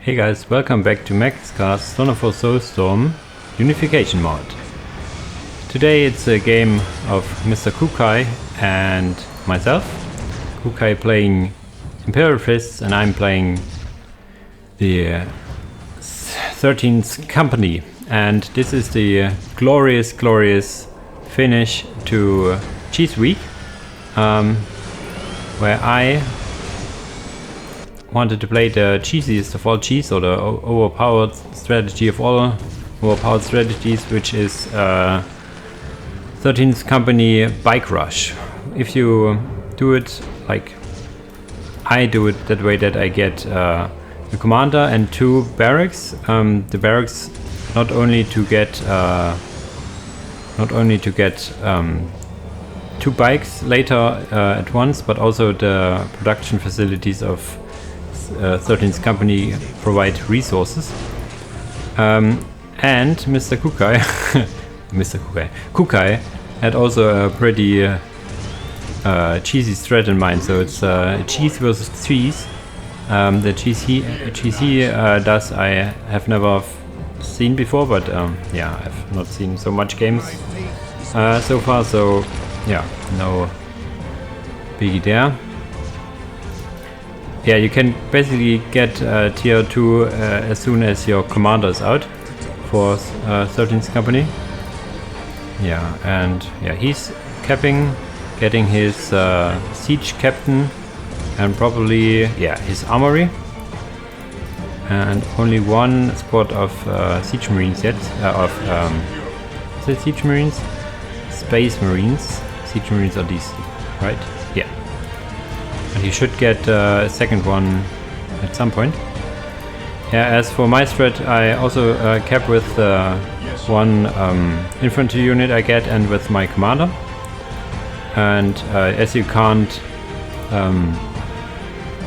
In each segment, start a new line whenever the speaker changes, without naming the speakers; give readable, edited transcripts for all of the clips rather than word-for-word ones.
Hey guys, welcome back to Maxcast Son of Soulstorm Unification mod. Today it's a game of Mr. Kykuy and myself. Kykuy playing Imperial Fists and I'm playing the 13th company. And this is the glorious finish to Cheese Week, where I wanted to play the cheesiest of all cheese, or the overpowered strategy of all overpowered strategies, which is 13th Company Bike Rush. If you do it like I do it, that way that I get the commander and 2 barracks. The barracks not only to get 2 bikes later at once, but also the production facilities of 13th Company provide resources. And Mr. Kykuy Kykuy had also a pretty cheesy strat in mind. So it's cheese versus cheese. The cheese he does I have never seen before, but yeah, I've not seen so much games so far. So yeah, no biggie there. Yeah, you can basically get tier 2 as soon as your commander is out for 13th Company. Yeah, and yeah, he's getting his siege captain and probably his armory, and only 1 squad of siege marines yet. Is it siege marines? Space marines. Siege marines are these, right? Yeah. And he should get a second one at some point. Yeah, as for my strat, I also kept with 1 infantry unit I get and with my commander. And as you can't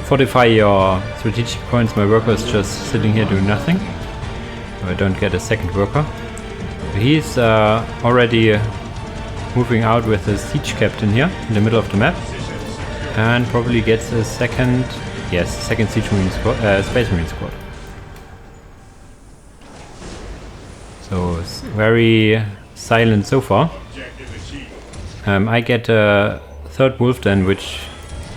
fortify your strategic points, my worker is just sitting here doing nothing. So I don't get a second worker. He's already moving out with the siege captain here in the middle of the map. And probably gets a second siege marine squad, space marine squad. So it's very silent so far. I get a 3rd wolf then, which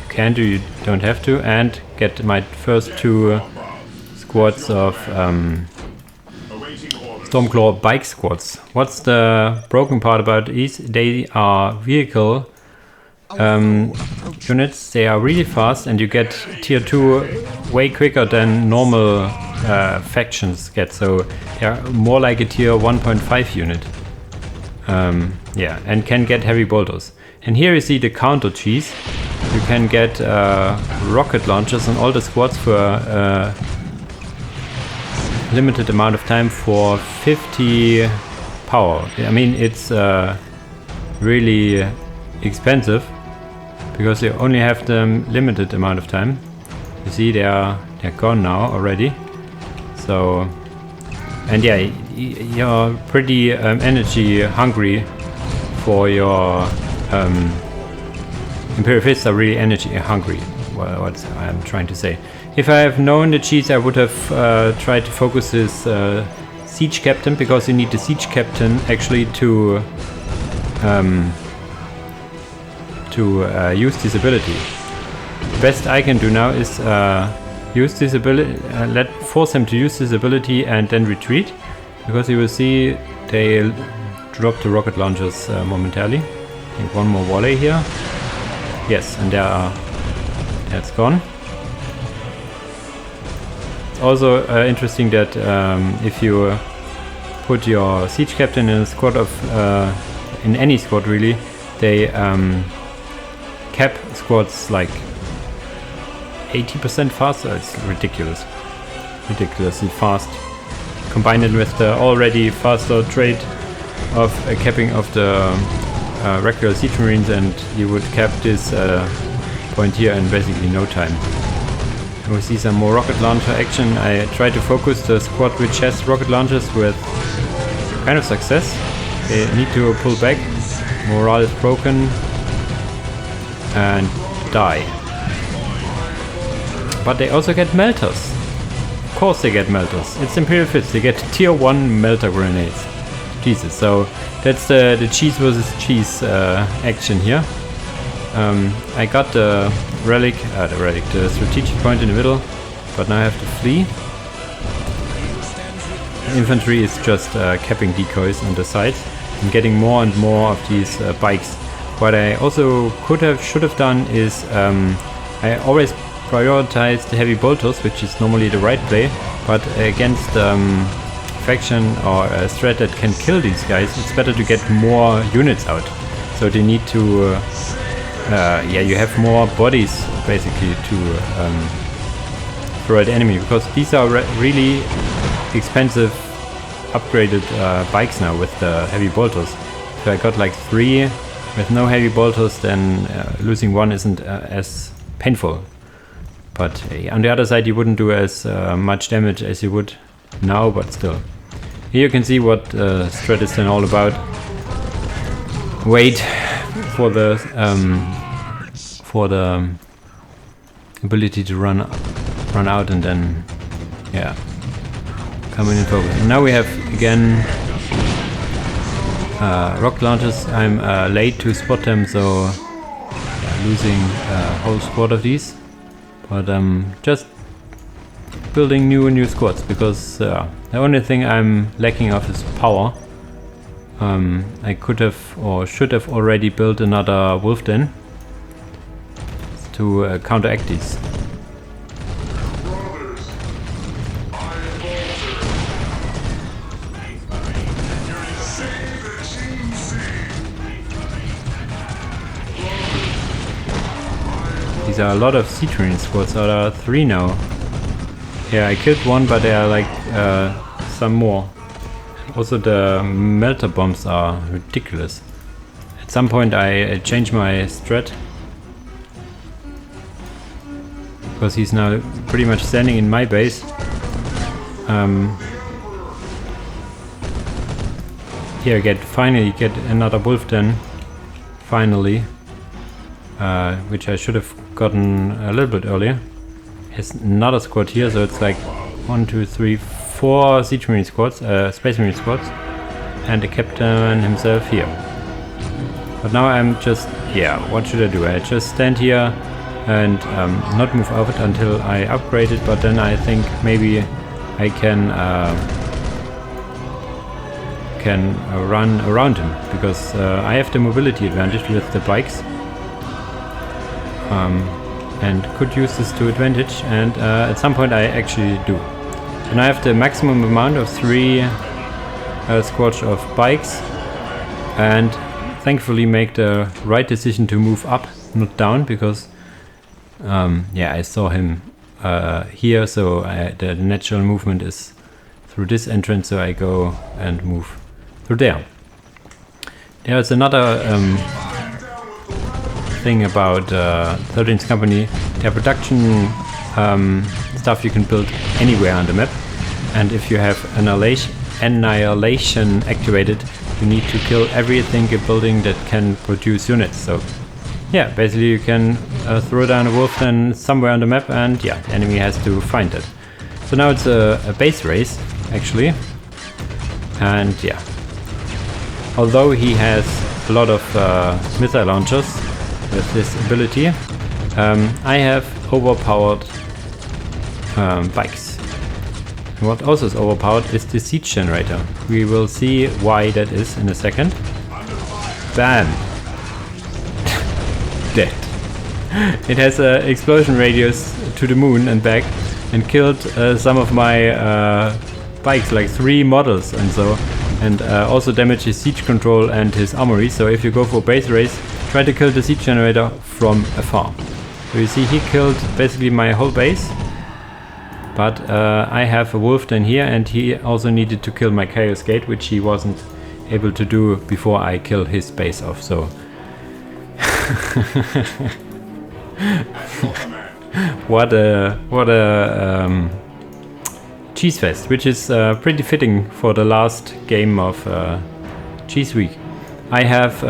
you can do, you don't have to, and get my first 2 squads of Stormclaw bike squads. What's the broken part about these? They are vehicle units. They are really fast and you get tier 2 way quicker than normal factions get, so they are more like a tier 1.5 unit. Yeah, and can get heavy bolters. And here you see the counter cheese. You can get rocket launchers on all the squads for a limited amount of time for 50 power. I mean, it's really expensive, because you only have them limited amount of time. You see, they're gone now already. So, and yeah, you're pretty energy hungry for your Imperial Fists are really energy hungry. Well, what I'm trying to say. If I have known the cheese, I would have tried to focus his siege captain, because you need the siege captain actually to use this ability. The best I can do now is use this ability, force him to use this ability and then retreat, because you will see they drop the rocket launchers momentarily. I think 1 more volley here. Yes, and that's gone. It's also interesting that if you put your siege captain in a squad of in any squad really, they cap squads like 80% faster. It's ridiculously fast. Combine it with the already faster trait of capping of the regular siege marines, and you would cap this point here in basically no time. We see some more rocket launcher action. I try to focus the squad which has rocket launchers with kind of success. They need to pull back. Morale is broken and die. But they also get melters. Of course they get melters. It's Imperial Fist. They get tier 1 melter grenades. Jesus. So that's the cheese versus cheese action here. I got the relic, the strategic point in the middle, but now I have to flee. Infantry is just capping decoys on the side and getting more and more of these bikes. What I also should have done is I always prioritize the heavy bolters, which is normally the right play, but against faction or a threat that can kill these guys, it's better to get more units out. So they need to, yeah, you have more bodies basically to throw at the enemy, because these are really expensive upgraded bikes now with the heavy bolters. If I got like 3 with no heavy bolters, then losing 1 isn't as painful. But on the other side, you wouldn't do as much damage as you would now, but still. Here you can see what strat is then all about. Wait for the ability to run out and then, yeah, coming in focus. And now we have again rocket launchers. I'm late to spot them, so yeah, losing a whole squad of these. But just building new squads, because the only thing I'm lacking of is power. I could have or should have already built another wolf den to counteract these. These are a lot of sea train squads. There are 3 now. Yeah, I killed 1, but there are like some more. Also the melter bombs are ridiculous. At some point I changed my strat, because he's now pretty much standing in my base. Here I finally get another wolf den, finally, which I should have gotten a little bit earlier. There's another squad here, so it's like 1, 2, 3, 4 siege marine squads, space marine squads, and the captain himself here. But now I'm just, yeah, what should I do? I just stand here and not move out until I upgrade it, but then I think maybe I can run around him, because I have the mobility advantage with the bikes. And could use this to advantage, and at some point I actually do. And I have the maximum amount of 3 squads of bikes, and thankfully make the right decision to move up, not down, because yeah, I saw him here, so the natural movement is through this entrance, so I go and move through there. There's another thing about 13th company. Their production stuff you can build anywhere on the map, and if you have annihilation activated, you need to kill everything a building that can produce units. So yeah, basically you can throw down a wolf then somewhere on the map, and yeah, the enemy has to find it. So now it's a base race actually, and yeah, although he has a lot of missile launchers with this ability, I have overpowered bikes. And what also is overpowered is the siege generator. We will see why that is in a second. Bam! Dead. It has an explosion radius to the moon and back, and killed some of my bikes, like 3 models and so, and also damaged his siege control and his armory. So if you go for base race, try to kill the siege generator from afar. So you see he killed basically my whole base, but I have a wolf den here, and he also needed to kill my chaos gate, which he wasn't able to do before I killed his base off. So what a cheese fest, which is pretty fitting for the last game of Cheese Week. I have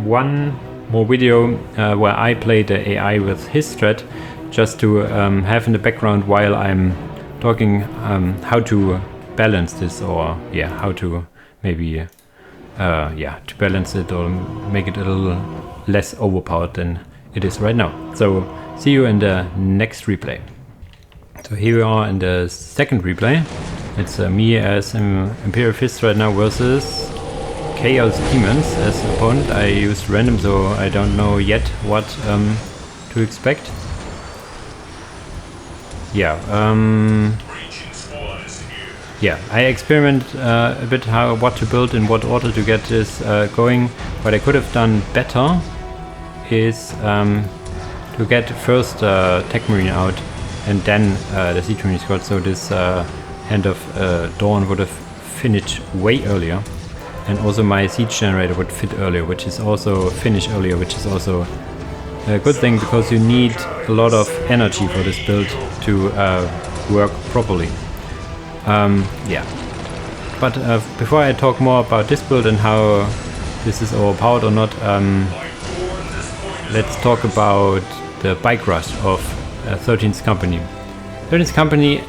one more video where I play the AI with his strat, just to have in the background while I'm talking how to balance this, or yeah, how to maybe to balance it or make it a little less overpowered than it is right now. So see you in the next replay. So here we are in the second replay. It's me as Imperial Fist right now versus Chaos Demons as opponent. I used random, so I don't know yet what to expect. Yeah, I experiment a bit what to build in what order to get this going. What I could have done better is to get first Tech Marine out and then the Siege Marine squad, so this Hand of Dawn would have finished way earlier, and also my Siege Generator would fit earlier, which is also finish earlier, which is also a good thing because you need a lot of energy for this build to work properly. But before I talk more about this build and how this is overpowered or not, let's talk about the bike rush of 13th Company. 13th Company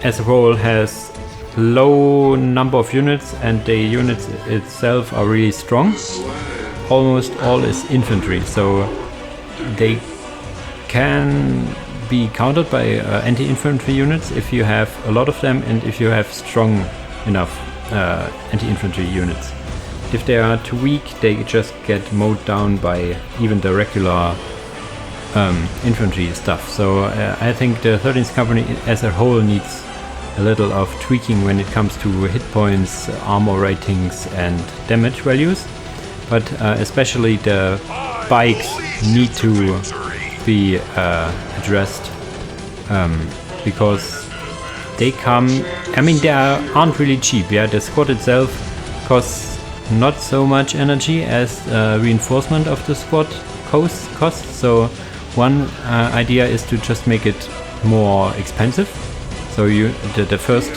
as a whole has low number of units, and the units itself are really strong. Almost all is infantry, so they can be countered by anti-infantry units if you have a lot of them and if you have strong enough anti-infantry units. If they are too weak, they just get mowed down by even the regular infantry stuff. So I think the 13th Company as a whole needs a little of tweaking when it comes to hit points, armor ratings and damage values. But especially the bikes need to be addressed because they come, I mean, they aren't really cheap. Yeah, the squad itself costs not so much energy as reinforcement of the squad costs. So one idea is to just make it more expensive. So the first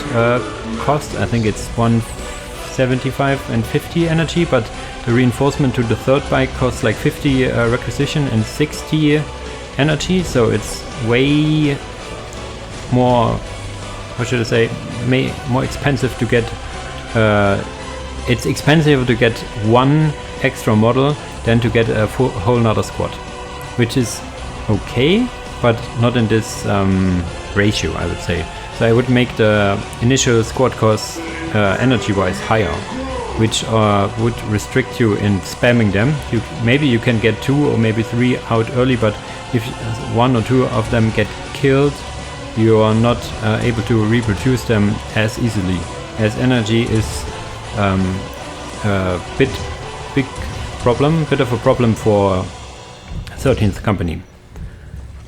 cost, I think it's 175 and 50 energy, but the reinforcement to the third bike costs like 50 requisition and 60 energy. So it's way more, how should I say, more expensive to get. It's expensive to get one extra model than to get a whole nother squad, which is okay, but not in this ratio, I would say. So I would make the initial squad cost energy-wise higher, which would restrict you in spamming them. Maybe you can get 2 or maybe 3 out early, but if 1 or 2 of them get killed, you are not able to reproduce them as easily, as energy is a bit of a problem for 13th Company.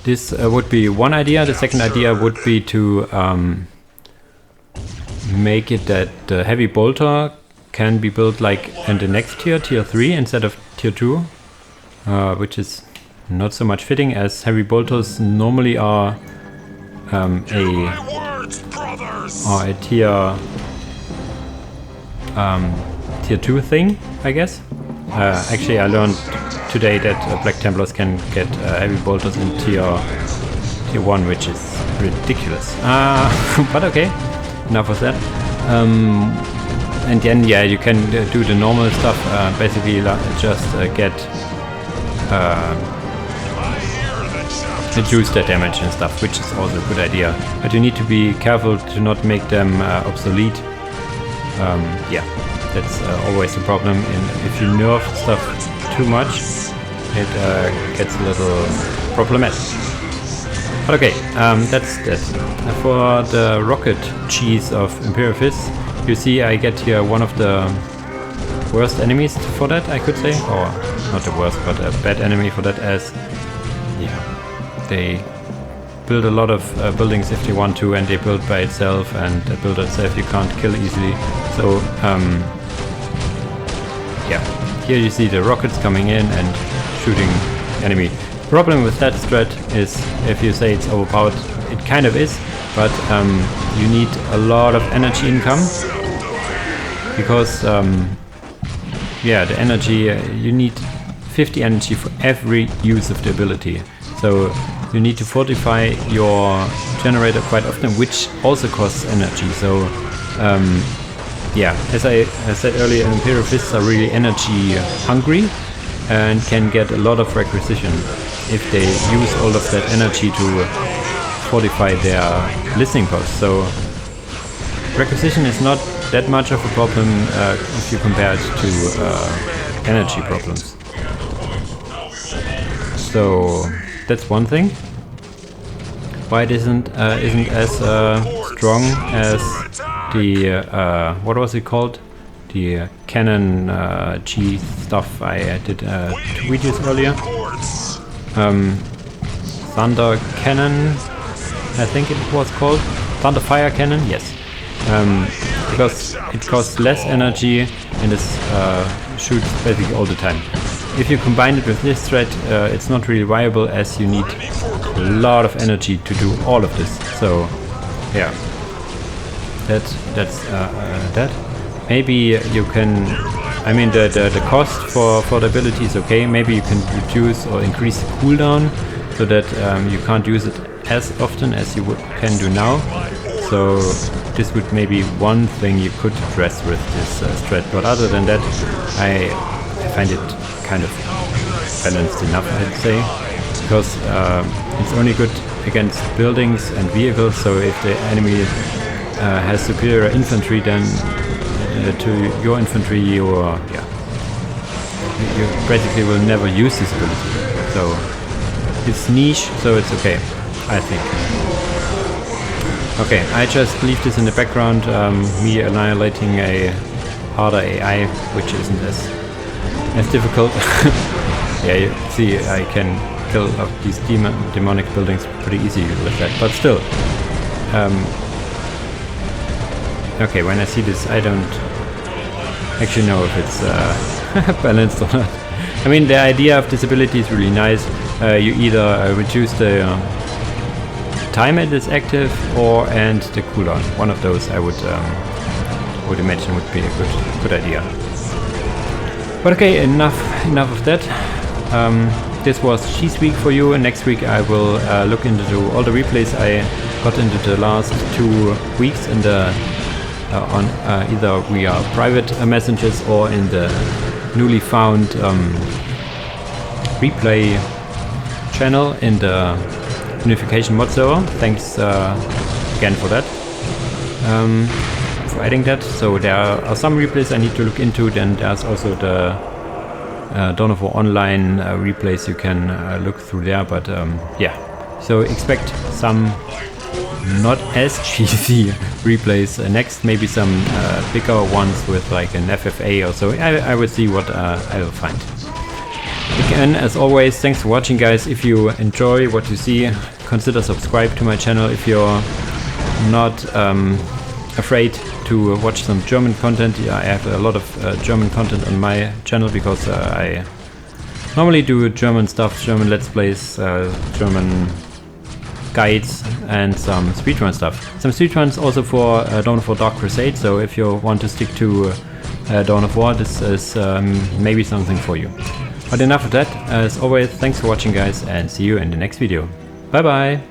This would be one idea. The second idea would be to make it that the heavy bolter can be built like in the next tier 3 instead of tier 2, which is not so much fitting, as heavy bolters normally are a tier 2 thing, I guess. Actually, I learned today that Black Templars can get heavy bolters in tier 1, which is ridiculous. But okay, enough of that. And then you can do the normal stuff, basically just get reduce their damage and stuff, which is also a good idea. But you need to be careful to not make them obsolete. That's always the problem. If you nerf stuff too much, it gets a little problematic. But okay, that's that. For the rocket cheese of Imperial Fist, you see I get here one of the worst enemies for that, I could say. Or not the worst, but a bad enemy for that, as they build a lot of buildings if they want to, and they build by itself, and the builder itself you can't kill easily. So here you see the rockets coming in and shooting enemy. Problem with that strat is, if you say it's overpowered, it kind of is, but you need a lot of energy income, because the energy, you need 50 energy for every use of the ability. So you need to fortify your generator quite often, which also costs energy. So yeah, as I said earlier, Imperial fists are really energy hungry and can get a lot of requisition if they use all of that energy to fortify their listening posts. So requisition is not that much of a problem if you compare it to energy problems. So that's one thing. Why it isn't as strong as the what was it called? The cannon G stuff I did 2 videos earlier. Thunder cannon, I think it was called. Thunder fire cannon, yes. Because it costs less energy and it shoots basically all the time. If you combine it with this thread, it's not really viable, as you need a lot of energy to do all of this. So yeah, that's that. Maybe you can, I mean the cost for the ability is okay. Maybe you can reduce or increase the cooldown so that you can't use it as often as you can do now. So this would maybe one thing you could address with this thread, but other than that, I find it kind of balanced enough, I'd say, because it's only good against buildings and vehicles. So if the enemy has superior infantry, then to your infantry, you basically will never use this ability. So it's niche, so it's okay, I think. Okay, I just leave this in the background, me annihilating a harder AI, which isn't as difficult. Yeah, you see, I can kill these demonic buildings pretty easy with that, but still. Okay, when I see this, I don't actually know if it's balanced or not. I mean, the idea of this ability is really nice. You either reduce the time it is active and the cooldown. One of those I would imagine would be a good idea. But okay, enough of that. This was Cheese Week for you, and next week I will look into all the replays I got into the last 2 weeks in the on either via private messages or in the newly found replay channel in the Unification mod server. Thanks again for that, for adding that. So there are some replays I need to look into. Then there's also the Dawn of War Online replays you can look through there. But yeah, so expect some not as cheesy replays next. Maybe some bigger ones with like an FFA or so. I will see what I will find. Again, as always, thanks for watching, guys. If you enjoy what you see, consider subscribe to my channel. If you're not afraid to watch some German content, I have a lot of German content on my channel because I normally do German stuff, German Let's Plays, German guides, and some speedrun stuff. Some speedruns also for Dawn of War Dark Crusade, so if you want to stick to Dawn of War, this is maybe something for you. But enough of that. As always, thanks for watching, guys, and see you in the next video. Bye bye!